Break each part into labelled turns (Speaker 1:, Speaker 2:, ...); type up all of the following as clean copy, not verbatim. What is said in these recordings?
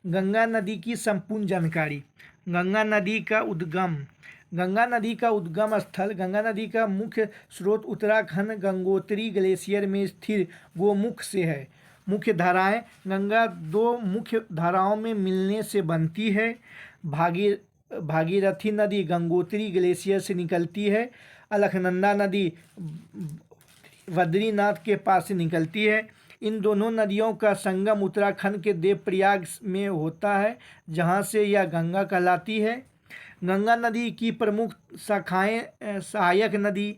Speaker 1: गंगा नदी की संपूर्ण जानकारी। गंगा नदी का उद्गम स्थल। गंगा नदी का मुख्य स्रोत उत्तराखंड गंगोत्री ग्लेशियर में स्थित गोमुख से है। मुख्य धाराएं। गंगा दो मुख्य धाराओं में मिलने से बनती है। भागीरथी नदी गंगोत्री ग्लेशियर से निकलती है। अलकनंदा नदी बद्रीनाथ के पास से निकलती है। इन दोनों नदियों का संगम उत्तराखंड के देवप्रयाग में होता है, जहाँ से यह गंगा कहलाती है। गंगा नदी की प्रमुख शाखाएं। सहायक नदी।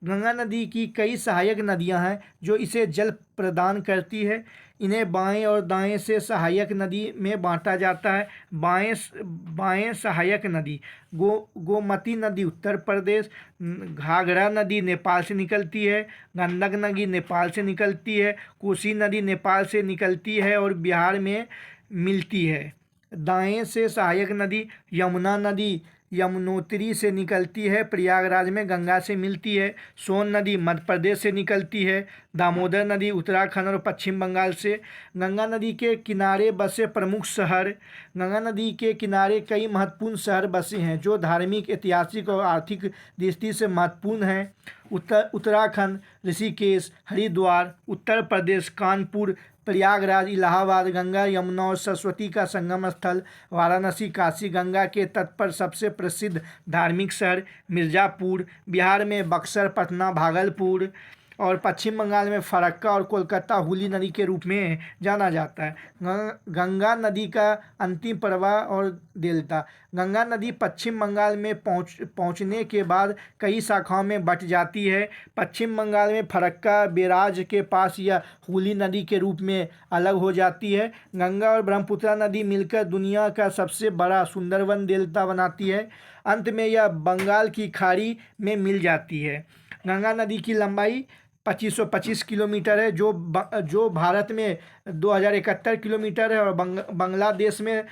Speaker 1: गंगा नदी की कई सहायक नदियां हैं जो इसे जल प्रदान करती है। इन्हें बाएं और दाएं से सहायक नदी में बांटा जाता है। बाएं सहायक नदी गोमती नदी उत्तर प्रदेश। घाघरा नदी नेपाल से निकलती है। गंडक नदी नेपाल से निकलती है। कोसी नदी नेपाल से निकलती है और बिहार में मिलती है। दाएं से सहायक नदी यमुना नदी यमुनोत्री से निकलती है, प्रयागराज में गंगा से मिलती है। सोन नदी मध्य प्रदेश से निकलती है। दामोदर नदी उत्तराखंड और पश्चिम बंगाल से। गंगा नदी के किनारे बसे प्रमुख शहर। गंगा नदी के किनारे कई महत्वपूर्ण शहर बसे हैं जो धार्मिक, ऐतिहासिक और आर्थिक दृष्टि से महत्वपूर्ण हैं। उत्तराखंड ऋषिकेश, हरिद्वार। उत्तर प्रदेश कानपुर, प्रयागराज, इलाहाबाद। गंगा, यमुना और सरस्वती का संगम स्थल वाराणसी, काशी। गंगा के तट पर सबसे प्रसिद्ध धार्मिक शहर मिर्ज़ापुर। बिहार में बक्सर, पटना, भागलपुर और पश्चिम बंगाल में फरक्का और कोलकाता हुगली नदी के रूप में जाना जाता है। गंगा नदी का अंतिम प्रवाह और डेल्टा। गंगा नदी पश्चिम बंगाल में पहुंचने के बाद कई शाखाओं में बंट जाती है। पश्चिम बंगाल में फरक्का बैराज के पास यह हुगली नदी के रूप में अलग हो जाती है। गंगा और ब्रह्मपुत्र नदी मिलकर दुनिया का सबसे बड़ा सुंदरवन डेल्टा बनाती है। अंत में यह बंगाल की खाड़ी में मिल जाती है। गंगा नदी की लंबाई 2525 किलोमीटर है, जो भारत में 2071 किलोमीटर है और बांग्लादेश में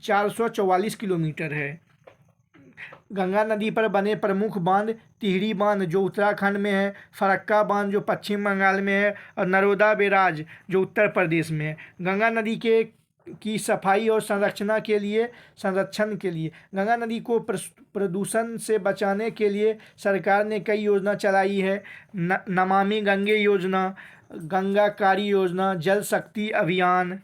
Speaker 1: 444 किलोमीटर है। गंगा नदी पर बने प्रमुख बांध टिहरी बांध जो उत्तराखंड में है, फरक्का बांध जो पश्चिम बंगाल में है और नर्मदा बैराज जो उत्तर प्रदेश में है। गंगा नदी की सफाई और संरक्षण के लिए गंगा नदी को प्रदूषण से बचाने के लिए सरकार ने कई योजना चलाई है। नमामि गंगे योजना, गंगा कारी योजना, जल शक्ति अभियान।